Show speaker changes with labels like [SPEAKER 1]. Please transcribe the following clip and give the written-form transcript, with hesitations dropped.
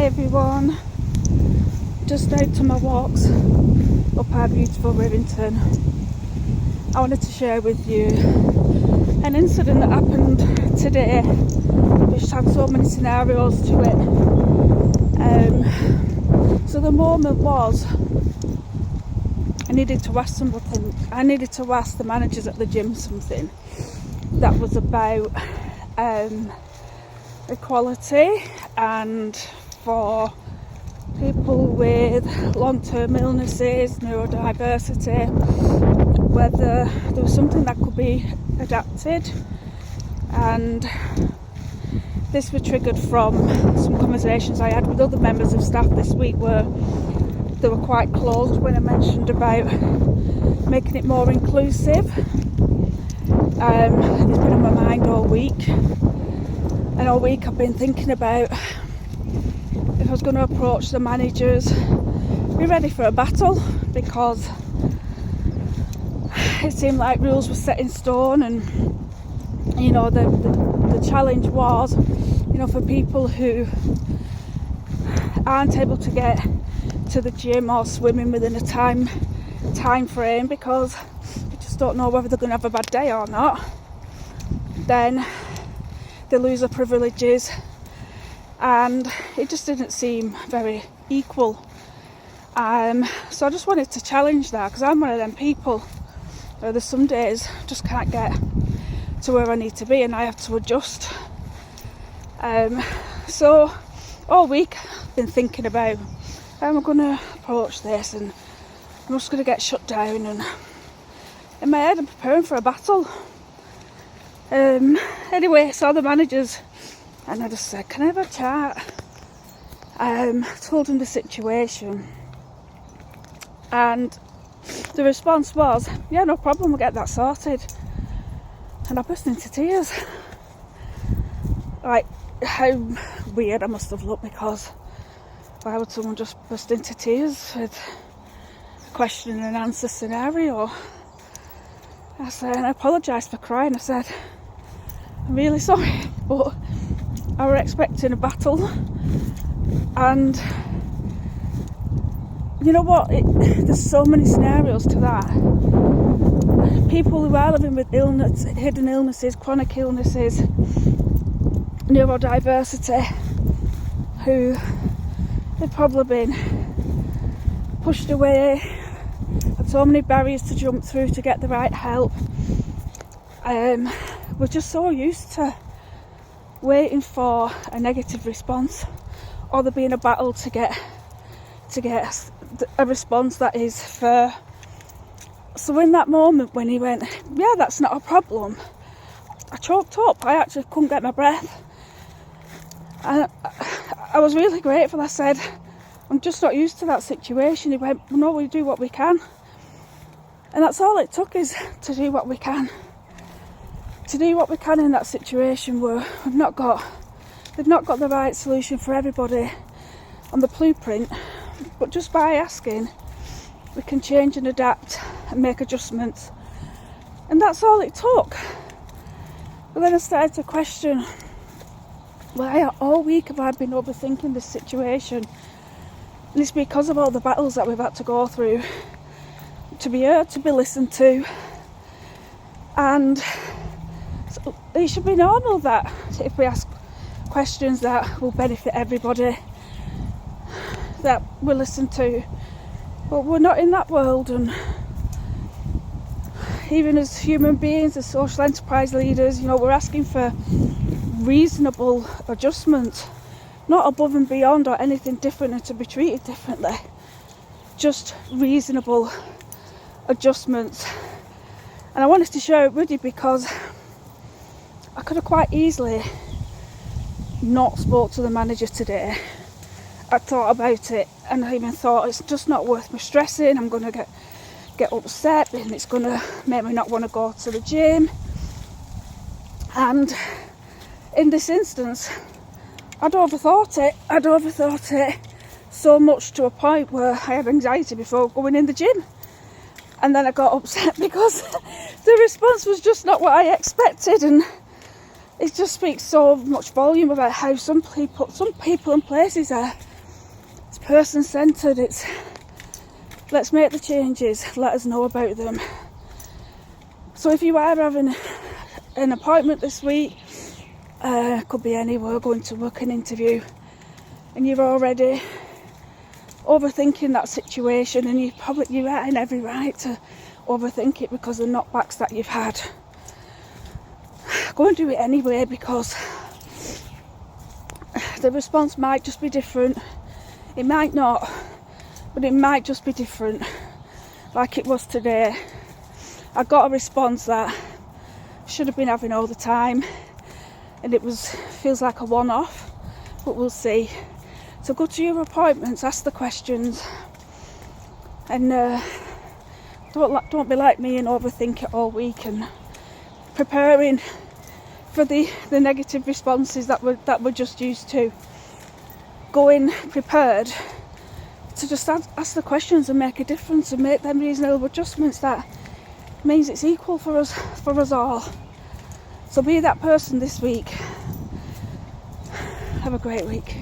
[SPEAKER 1] everyone, just out to my walks up our beautiful Rivington. I wanted to share with you an incident that happened today which had so many scenarios to it. So the moment was I needed to ask the managers at the gym something that was about equality and for people with long-term illnesses, neurodiversity, whether there was something that could be adapted. And this was triggered from some conversations I had with other members of staff this week where they were quite closed when I mentioned about making it more inclusive. It's been on my mind all week, and all week I've been thinking about if I was going to approach the managers, be ready for a battle, because it seemed like rules were set in stone, and you know the challenge was, you know, for people who aren't able to get to the gym or swimming within a time frame because you just don't know whether they're going to have a bad day or not, then they lose their privileges, and it just didn't seem very equal. So I just wanted to challenge that, because I'm one of them people where there's some days I just can't get to where I need to be and I have to adjust. So all week I've been thinking about how am I going to approach this, and I'm just going to get shut down, and in my head I'm preparing for a battle. Anyway, I saw the managers and I just said, can I have a chat? Told them the situation, and the response was, yeah, no problem, we'll get that sorted. And I burst into tears. Like, how weird I must have looked, because why would someone just burst into tears with a question and answer scenario? I said, and I apologised for crying. I said, I'm really sorry, but I were expecting a battle, and you know what, there's so many scenarios to that. People who are living with illness, hidden illnesses, chronic illnesses, neurodiversity, who have probably been pushed away, had so many barriers to jump through to get the right help. We're just so used to waiting for a negative response, or there being a battle to get a response that is fair. So in that moment when he went, yeah, that's not a problem, I choked up. I actually couldn't get my breath, and I was really grateful. I said, I'm just not used to that situation. He went, no, we do what we can, and that's all it took, is to do what we can. To do what we can in that situation where they've not got the right solution for everybody on the blueprint, but just by asking, we can change and adapt and make adjustments, and that's all it took. But then I started to question, why all week have I been overthinking this situation? And it's because of all the battles that we've had to go through to be heard, to be listened to, and so it should be normal that if we ask questions that will benefit everybody, that we're listened to. But we're not in that world, and even as human beings, as social enterprise leaders, you know, we're asking for reasonable adjustment, not above and beyond or anything different and to be treated differently, just reasonable adjustments. And I wanted to share it with you because I could have quite easily not spoke to the manager today. I thought about it, and I even thought, it's just not worth me stressing. I'm going to get upset, and it's going to make me not want to go to the gym. And in this instance, I'd overthought it so much to a point where I had anxiety before going in the gym. And then I got upset because the response was just not what I expected, and it just speaks so much volume about how some people and places are person-centred. It's let's make the changes, let us know about them. So if you are having an appointment this week, could be anywhere, going to work, an interview, and you're already overthinking that situation, and you're in every right to overthink it because of the knockbacks that you've had. Go and do it anyway, because the response might just be different. It might not, but it might just be different. Like it was today. I got a response that I should have been having all the time, and feels like a one-off, but we'll see. So go to your appointments, ask the questions, and don't be like me and overthink it all week and preparing for the negative responses that we're just used to. Going prepared to just ask the questions and make a difference and make them reasonable adjustments. That means it's equal for us all. So be that person this week. Have a great week.